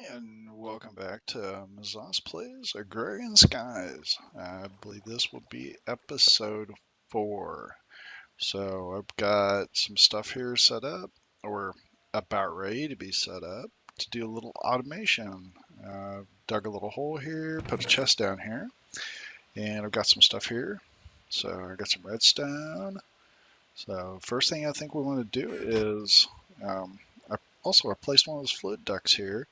And welcome back to Mazahs Plays Agrarian Skies. I believe this will be episode 4. So I've got some stuff here set up, or about ready to be set up, to do a little automation. Dug a little hole here, put a chest down here, and I've got some stuff here. So I got some redstone. So first thing I think we want to do is, I placed one of those fluid ducts here.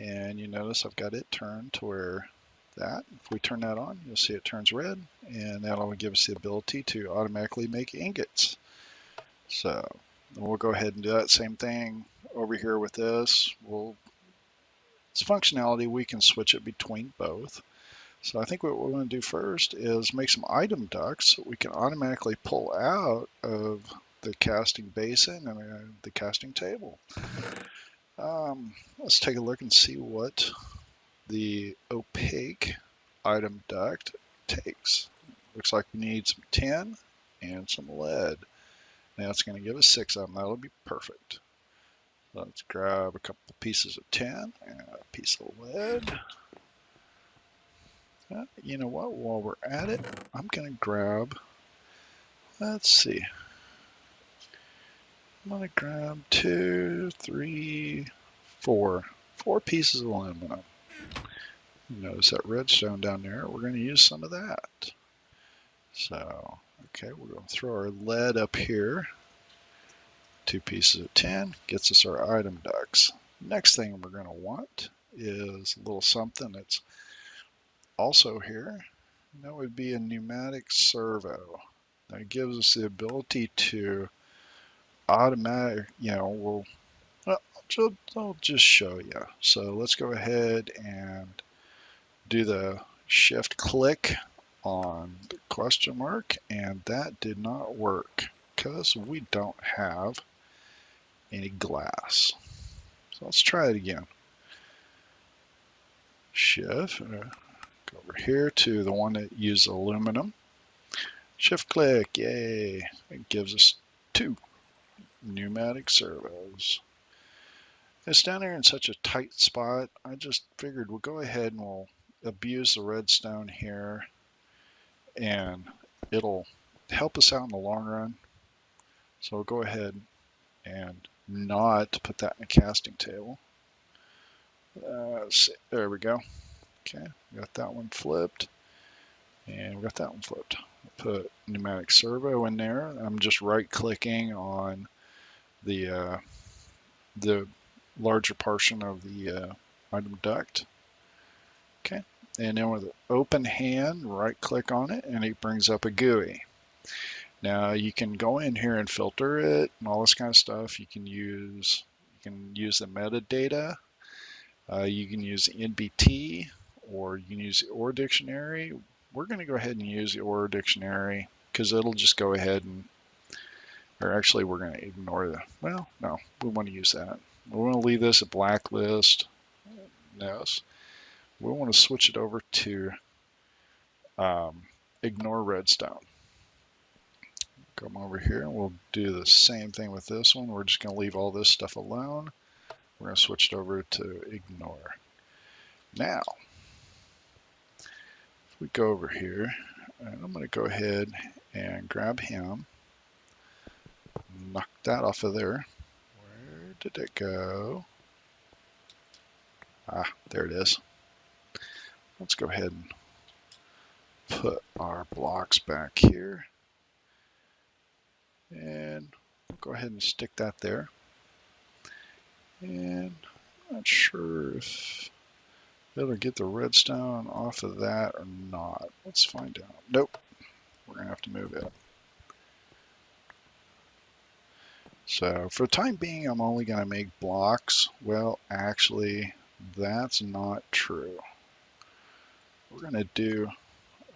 And you notice I've got it turned to where if we turn that on, you'll see it turns red, and that'll give us the ability to automatically make ingots. So we'll go ahead and do that same thing over here with this. It's functionality, we can switch it between both. So I think what we're going to do first is make some item ducts so we can automatically pull out of the casting basin and the casting table. Let's take a look and see what the opaque item duct takes. Looks like we need some tin and some lead. Now it's going to give us 6 of them. That'll be perfect. Let's grab a couple pieces of tin and a piece of lead. You know what? While we're at it, I'm going to grab, let's see. I'm going to grab 2, 3, 4. 4 pieces of aluminum. Notice that redstone down there. We're going to use some of that. So, okay, we're going to throw our lead up here. 2 pieces of tin gets us our item ducts. Next thing we're going to want is a little something that's also here. And that would be a pneumatic servo. That gives us the ability to automatic, I'll just show you. So let's go ahead and do the shift click on the question mark, and that did not work because we don't have any glass. So let's try it again. Shift, go over here to the one that uses aluminum. Shift click, yay. It gives us 2 pneumatic servos. It's down there in such a tight spot, I just figured we'll go ahead and we'll abuse the redstone here, and it'll help us out in the long run. So we'll go ahead and not put that in the casting table. Let's see. There we go. Okay, we got that one flipped, and we got that one flipped. We'll put pneumatic servo in there. I'm just right-clicking on the larger portion of the item duct. Okay, and then with an open hand, right-click on it, and it brings up a GUI. Now you can go in here and filter it and all this kind of stuff. You can use the metadata. You can use the NBT, or you can use the OR dictionary. We're going to go ahead and use the OR dictionary because it'll just go ahead and, or actually we're going to ignore the, well, no, we want to use that. We want to leave this a blacklist. Yes. We want to switch it over to ignore redstone. Come over here and we'll do the same thing with this one. We're just going to leave all this stuff alone. We're going to switch it over to ignore. Now, if we go over here, and I'm going to go ahead and grab him, knock that off of there. Where did it go? Ah, there it is. Let's go ahead and put our blocks back here. And we'll go ahead and stick that there. And I'm not sure if it'll get the redstone off of that or not. Let's find out. Nope. We're going to have to move it. So for the time being, I'm only going to make blocks. Well, actually, that's not true. We're going to do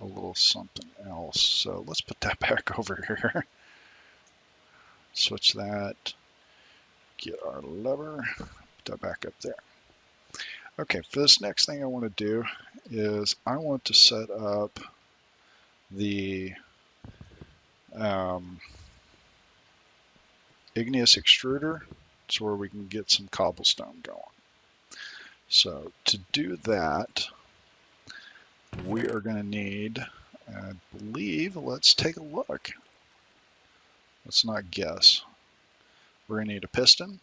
a little something else. So let's put that back over here. Switch that. Get our lever. Put that back up there. Okay, for this next thing I want to do is I want to set up the igneous extruder so where we can get some cobblestone going. So to do that, we are going to need, I believe, let's take a look. Let's not guess. We're going to need a piston,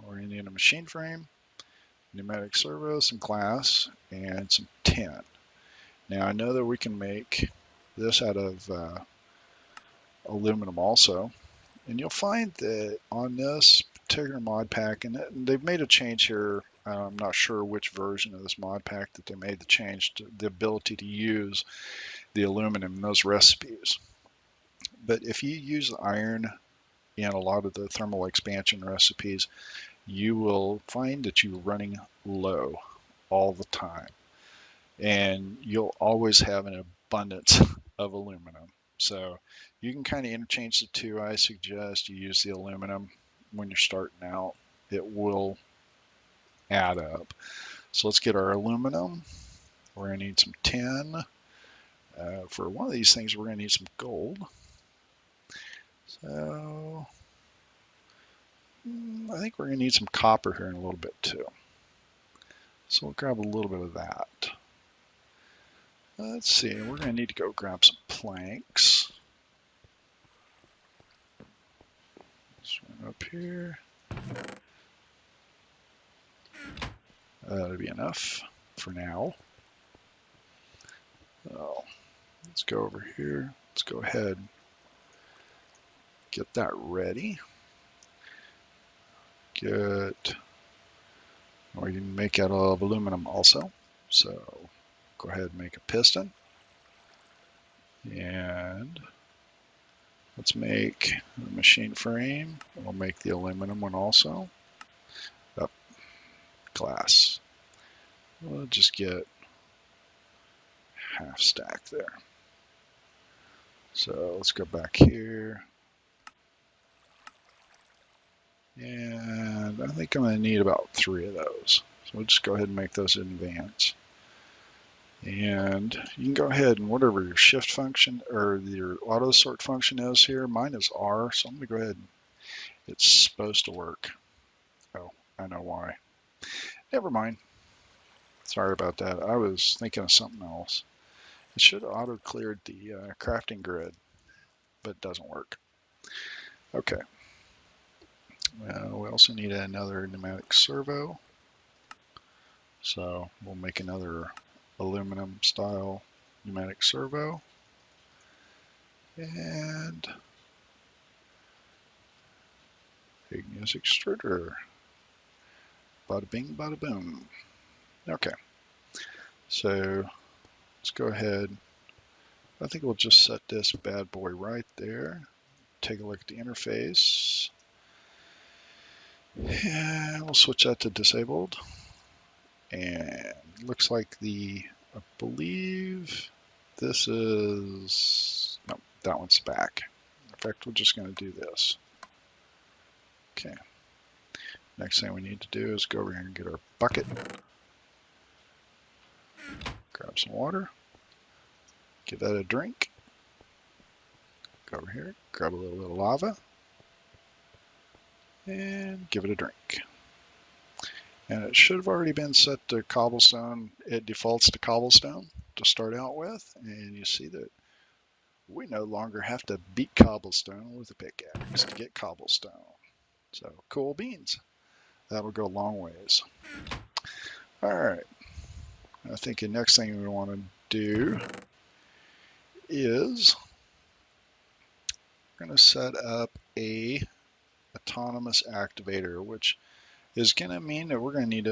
we're going to need a machine frame, pneumatic servo, some glass, and some tin. Now I know that we can make this out of aluminum also, and you'll find that on this particular mod pack, and they've made a change here, I'm not sure which version of this mod pack that they made the change to the ability to use the aluminum in those recipes. But if you use iron in a lot of the thermal expansion recipes, you will find that you're running low all the time, and you'll always have an abundance of aluminum. So you can kind of interchange the two. I suggest you use the aluminum when you're starting out. It will add up. So let's get our aluminum. We're going to need some tin. For one of these things, we're going to need some gold. So I think we're going to need some copper here in a little bit too. So we'll grab a little bit of that. Let's see, we're going to need to go grab some planks. Swing up here. That'll be enough for now. So let's go over here. Let's go ahead and get that ready. We can make out of aluminum also. So go ahead and make a piston. And let's make the machine frame. We'll make the aluminum one also. Up, glass. We'll just get half stack there. So let's go back here. And I think I'm going to need about 3 of those. So we'll just go ahead and make those in advance. And you can go ahead and whatever your shift function or your auto sort function is here, mine is R, so I'm going to go ahead and it's supposed to work. Oh, I know why. Never mind. Sorry about that. I was thinking of something else. It should have auto cleared the crafting grid, but it doesn't work. Okay. We also need another pneumatic servo. So we'll make another aluminum style pneumatic servo. And igneous extruder. Bada bing, bada boom. Okay. So let's go ahead. I think we'll just set this bad boy right there. Take a look at the interface. And we'll switch that to disabled. And looks like I believe this is, no, that one's back. In fact, we're just going to do this. Okay. Next thing we need to do is go over here and get our bucket. Grab some water. Give that a drink. Go over here, grab a little bit of lava. And give it a drink. And it should have already been set to cobblestone. It defaults to cobblestone to start out with. And you see that we no longer have to beat cobblestone with a pickaxe to get cobblestone. So cool beans. That'll go a long ways. All right. I think the next thing we want to do is we're going to set up a autonomous activator, which is going to mean that we're going to need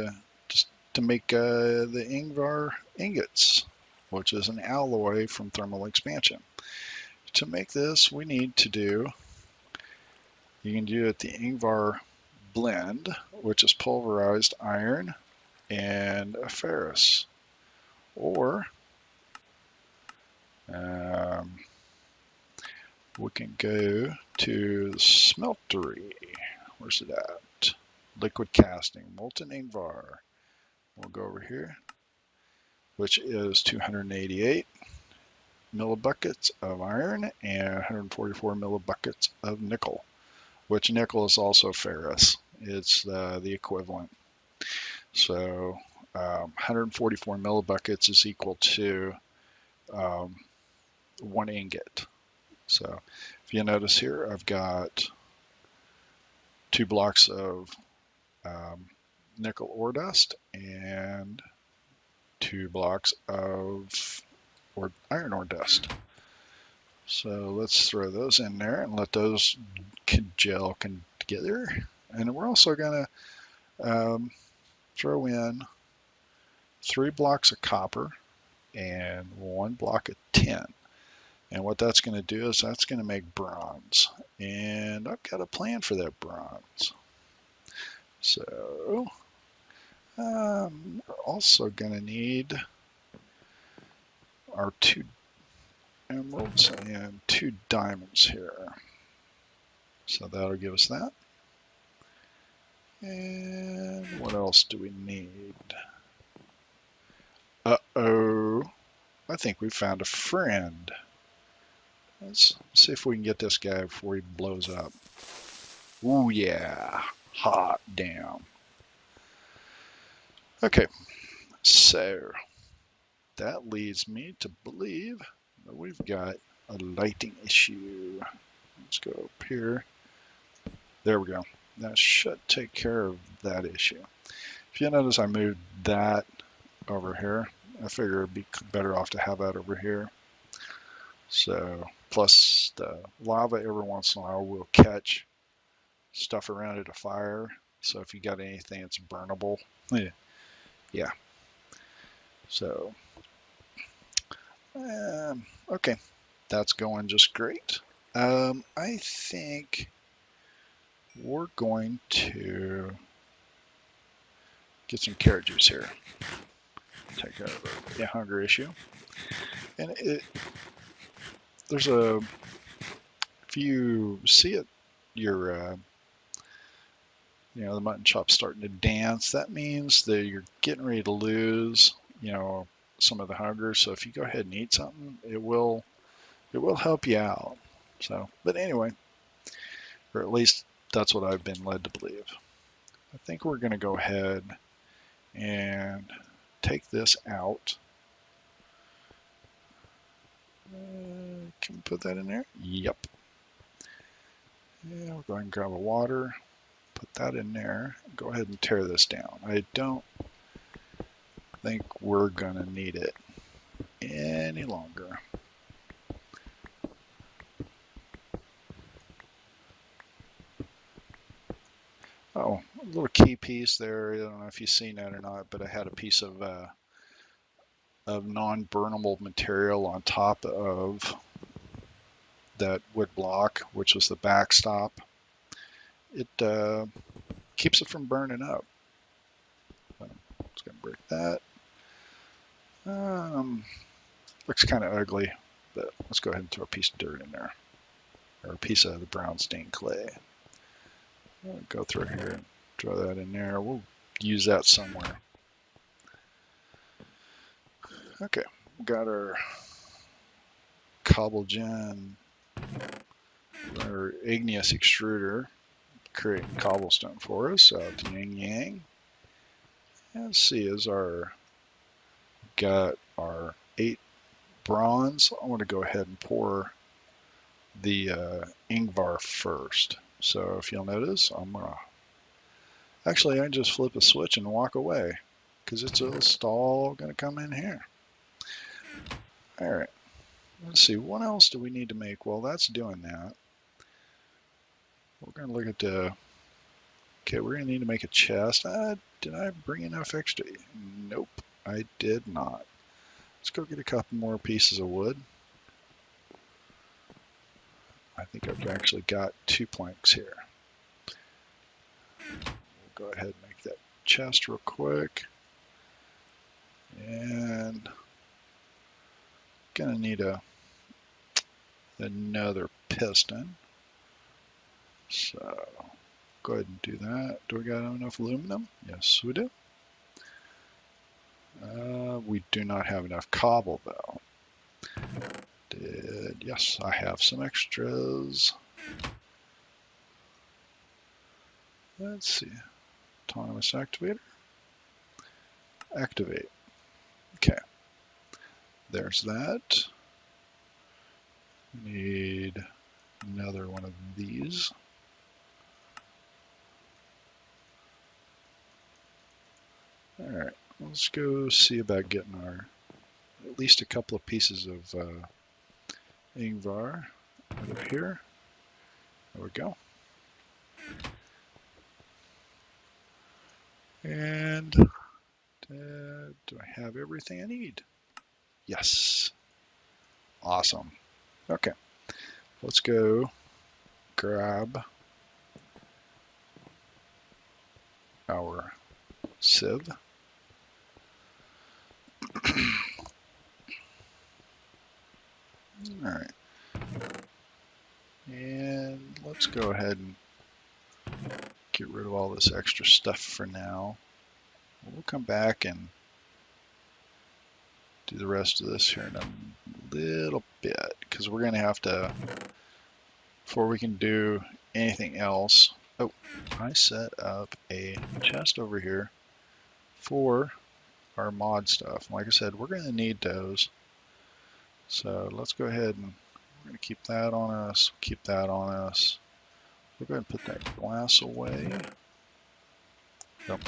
to make the Ingvar ingots, which is an alloy from thermal expansion. To make this, we need to do, you can do it the Ingvar blend, which is pulverized iron and a ferrous, or we can go to the smeltery. Where's it at? Liquid casting, molten Ingvar. We'll go over here, which is 288 millibuckets of iron and 144 millibuckets of nickel, which nickel is also ferrous. It's the equivalent. So 144 millibuckets is equal to 1 ingot. So if you notice here, I've got 2 blocks of nickel ore dust and 2 blocks of iron ore dust. So let's throw those in there and let those gel together. And we're also going to throw in 3 blocks of copper and 1 block of tin. And what that's going to do is that's going to make bronze. And I've got a plan for that bronze. So we're also going to need our 2 emeralds and 2 diamonds here. So that'll give us that. And what else do we need? Uh-oh. I think we found a friend. Let's see if we can get this guy before he blows up. Ooh, yeah. Hot damn. Okay. So that leads me to believe that we've got a lighting issue. Let's go up here. There we go. That should take care of that issue. If you notice, I moved that over here. I figure it'd be better off to have that over here. So, plus the lava every once in a while will catch stuff around it, a fire. So if you got anything that's burnable, yeah. So, okay, that's going just great. I think we're going to get some carrot juice here. Take care of the hunger issue. And there's a, if you see it, your, the mutton chop's starting to dance, that means that you're getting ready to lose, some of the hunger. So if you go ahead and eat something, it will help you out. So, but anyway, or at least that's what I've been led to believe. I think we're going to go ahead and take this out. Can we put that in there? Yep. Yeah, we'll go ahead and grab a water, put that in there, go ahead and tear this down. I don't think we're going to need it any longer. Oh, a little key piece there. I don't know if you've seen that or not, but I had a piece of non-burnable material on top of that wood block, which was the backstop. It keeps it from burning up. So it's going to break that. Looks kind of ugly, but let's go ahead and throw a piece of dirt in there, or a piece of the brown stained clay. We'll go through here and throw that in there. We'll use that somewhere. Okay, we got our Cobblestone, our igneous extruder, creating cobblestone for us out to yin yang. And let's see, got our 8 bronze. I want to go ahead and pour the Ingvar first. So if you'll notice, I'm gonna actually I just flip a switch and walk away because it's just all gonna come in here. All right, let's see, what else do we need to make? Well, that's doing that. We're gonna look at the, okay, we're gonna need to make a chest. Did I bring enough extra? Nope, I did not. Let's go get a couple more pieces of wood. I think I've actually got 2 planks here. We'll go ahead and make that chest real quick. And gonna need another piston. So go ahead and do that. Do we got enough aluminum? Yes, we do. We do not have enough cobble though. Yes, I have some extras. Let's see. Autonomous activator. activate. Okay, there's that. We need another one of these. All right, let's go see about getting our at least a couple of pieces of Ingvar out of here. There we go. And do I have everything I need? Yes. Awesome. Okay, let's go grab our sieve. All right. And let's go ahead and get rid of all this extra stuff for now. We'll come back and do the rest of this here in a little bit, because we're going to have to, before we can do anything else. Oh, I set up a chest over here for our mod stuff. Like I said, we're going to need those. So let's go ahead and we're going to keep that on us, keep that on us. We'll go ahead and put that glass away. Yep.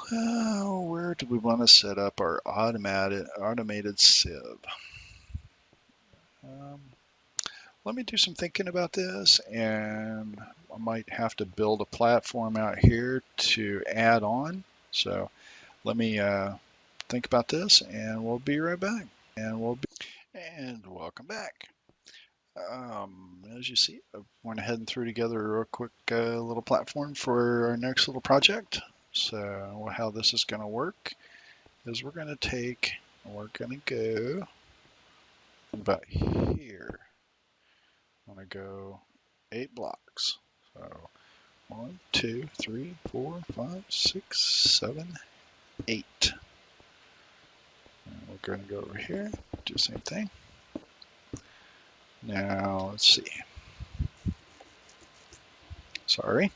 Where do we want to set up our automated sieve? Let me do some thinking about this, and I might have to build a platform out here to add on. So let me think about this, and we'll be right back. And welcome back. As you see, I went ahead and threw together a real quick little platform for our next little project. So how this is going to work is we're going to go about here. I'm going to go 8 blocks. So 1, 2, 3, 4, 5, 6, 7, 8. And we're going to go over here, do the same thing. Now let's see. Sorry.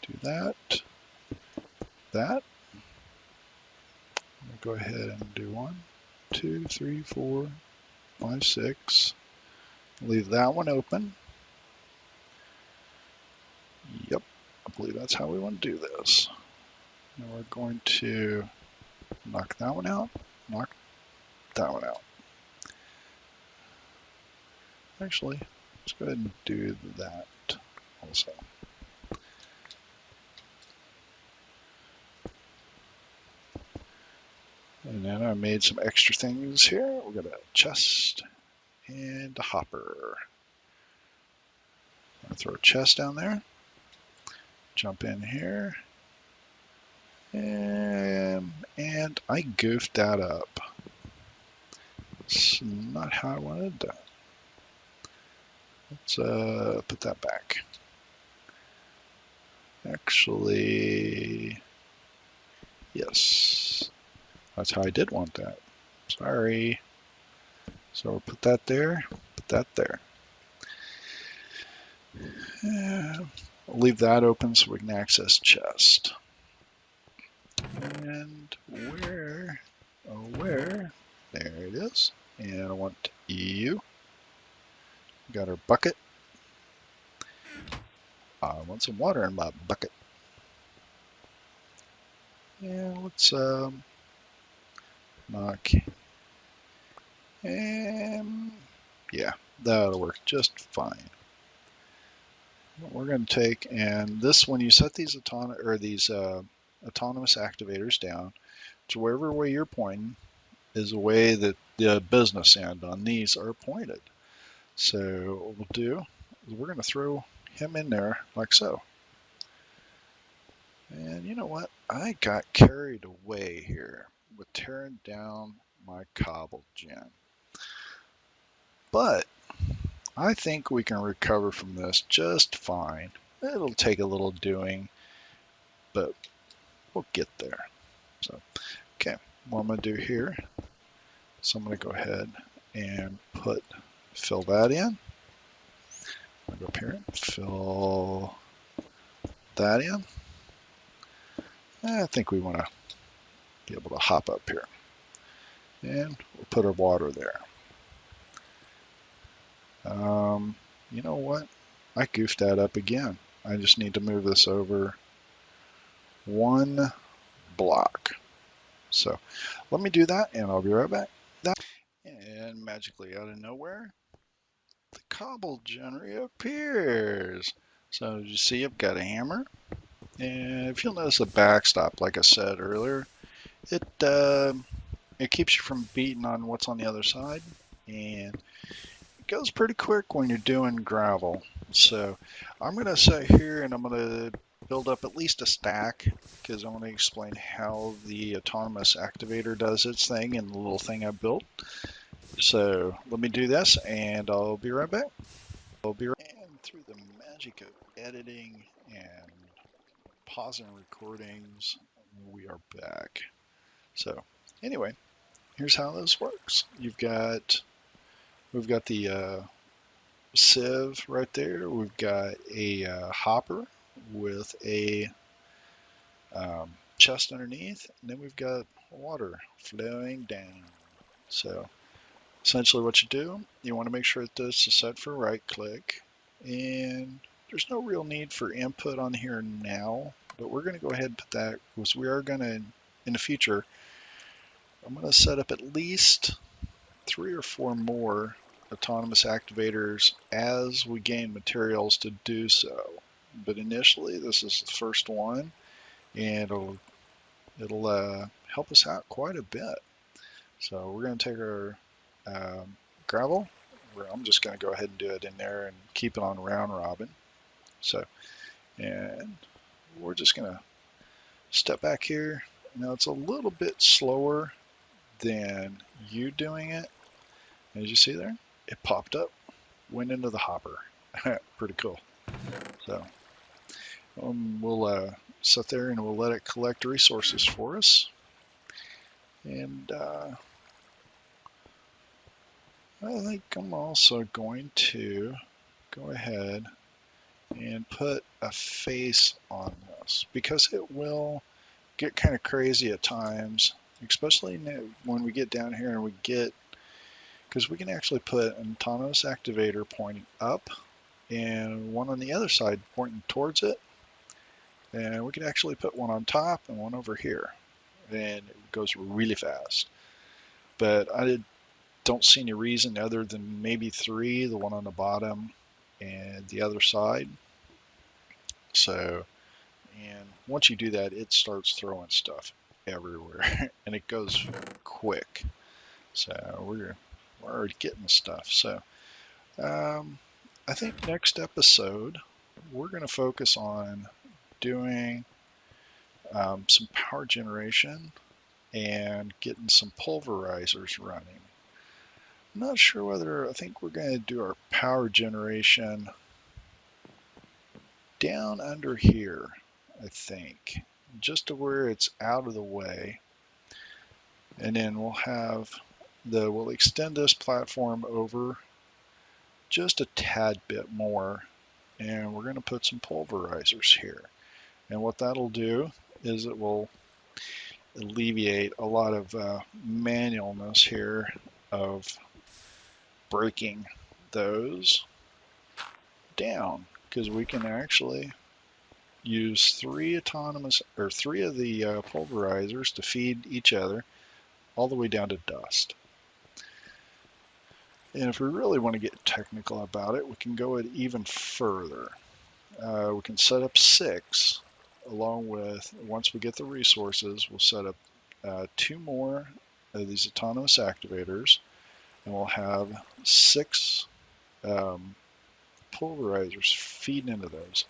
Do that. That. I'm going to go ahead and do 1, 2, 3, 4, 5, 6. Leave that one open. Yep, I believe that's how we want to do this. Now we're going to knock that one out, knock that one out. Actually, let's go ahead and do that also. And then I made some extra things here. We've got a chest and a hopper. I'm going to throw a chest down there. Jump in here. And I goofed that up. It's not how I wanted that. Let's put that back. Actually, yes. That's how I did want that. Sorry. So we'll put that there, put that there. I'll leave that open so we can access chest. And where, there it is. And I want you. Got our bucket. I want some water in my bucket. And let's knock. And yeah, that'll work just fine. What we're going to take, and this, when you set these autonomous activators down, to wherever way you're pointing is the way that the business end on these are pointed. So what we'll do is we're going to throw him in there like so. And you know what? I got carried away here with tearing down my cobble gen. But I think we can recover from this just fine. It'll take a little doing, but we'll get there. So, okay, what I'm going to do here, so I'm going to go ahead and fill that in. I'll go up here and fill that in. I think we want to be able to hop up here. And we'll put our water there. You know what? I goofed that up again. I just need to move this over one block. So let me do that and I'll be right back. And magically out of nowhere, the cobble generator appears. So as you see, I've got a hammer. And if you'll notice the backstop, like I said earlier, it keeps you from beating on what's on the other side. And it goes pretty quick when you're doing gravel. So I'm going to sit here and I'm going to build up at least a stack because I want to explain how the autonomous activator does its thing and the little thing I built. So let me do this and I'll be right back. And through the magic of editing and pausing recordings, we are back. So anyway, here's how this works. We've got the sieve right there. We've got a hopper with a chest underneath, and then we've got water flowing down. So essentially what you do, you want to make sure that this is set for right click, and there's no real need for input on here now, but we're going to go ahead and put that because we are going to, in the future, I'm going to set up at least 3 or 4 more autonomous activators as we gain materials to do so. But initially, this is the first one, and it'll help us out quite a bit. So we're going to take our gravel. I'm just going to go ahead and do it in there and keep it on round robin. So, and we're just going to step back here. Now it's a little bit slower than you doing it. As you see there, it popped up, went into the hopper. Pretty cool. So we'll sit there and we'll let it collect resources for us. And I think I'm also going to go ahead and put a face on this because it will get kind of crazy at times, especially when we get down here and we get, because we can actually put an autonomous activator pointing up and one on the other side pointing towards it, and we can actually put one on top and one over here, and it goes really fast. But I don't see any reason other than maybe 3, the one on the bottom and the other side. So, and once you do that, it starts throwing stuff everywhere and it goes quick. So we're already getting stuff. So I think next episode we're going to focus on doing some power generation and getting some pulverizers running. I'm not sure whether, I think we're going to do our power generation down under here, I think, just to where it's out of the way. And then we'll extend this platform over just a tad bit more, and we're going to put some pulverizers here. And what that'll do is it will alleviate a lot of manualness here of breaking those down, because we can actually use 3 of the pulverizers to feed each other all the way down to dust. And if we really want to get technical about it, we can go it even further. We can set up 6, along with, once we get the resources, we'll set up 2 more of these autonomous activators, and we'll have 6 pulverizers feeding into those.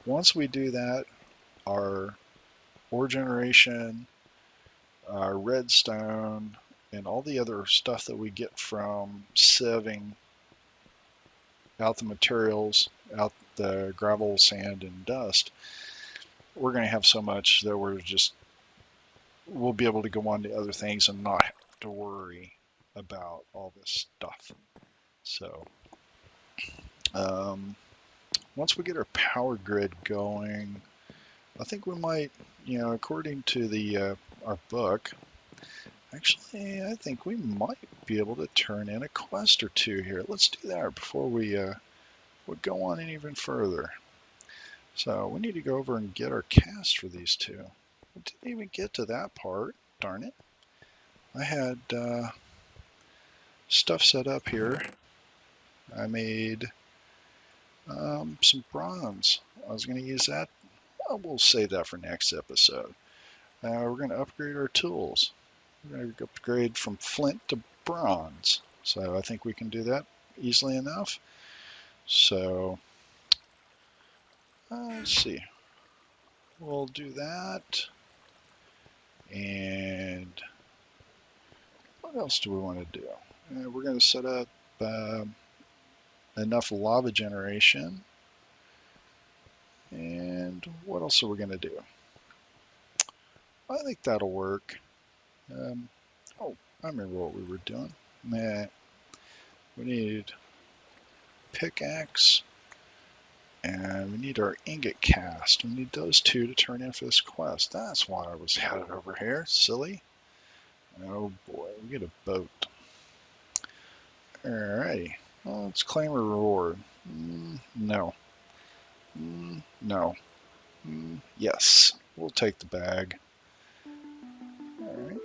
Once we do that, our ore generation, our redstone, and all the other stuff that we get from sieving out the materials, out the gravel, sand, and dust, we're going to have so much that we'll be able to go on to other things and not have to worry about all this stuff. So once we get our power grid going, I think we might, according to the our book, actually, I think we might be able to turn in a quest or two here. Let's do that before we go on even further. So we need to go over and get our cast for these two. We didn't even get to that part. Darn it. I had stuff set up here. I made some bronze. I was going to use that. We'll save that for next episode. We're going to upgrade our tools. We're going to upgrade from flint to bronze. So I think we can do that easily enough. So let's see. We'll do that. And what else do we want to do? We're going to set up enough lava generation. And what else are we going to do? I think that'll work. Oh, I remember what we were doing. Nah, we need pickaxe, and we need our ingot cast. We need those two to turn in for this quest. That's why I was headed over here. Silly. Oh boy, we get a boat. Alrighty. Well, let's claim a reward. No. No. Yes. We'll take the bag. Alright.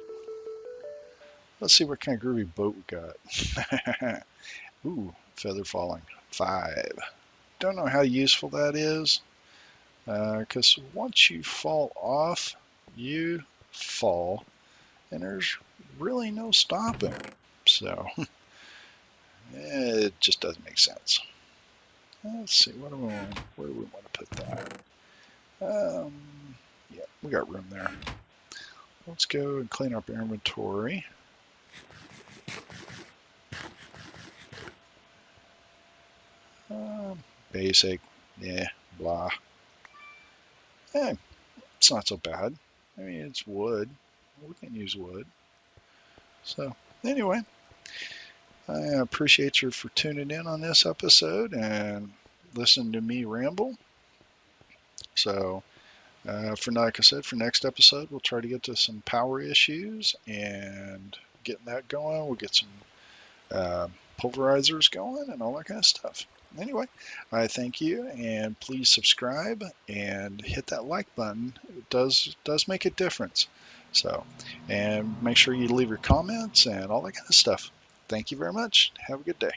Let's see what kind of groovy boat we got. Ooh, feather falling. 5. Don't know how useful that is, because once you fall off, you fall, and there's really no stopping. So it just doesn't make sense. Let's see, where do we want to put that? Yeah, we got room there. Let's go and clean up our inventory. Basic, yeah, blah. It's not so bad. I mean, it's wood. We can use wood. So anyway, I appreciate you for tuning in on this episode and listening to me ramble. So like I said, for next episode, we'll try to get to some power issues and getting that going. We'll get some pulverizers going and all that kind of stuff. Anyway, I thank you, and please subscribe and hit that like button. It does make a difference. So, and make sure you leave your comments and all that kind of stuff. Thank you very much. Have a good day.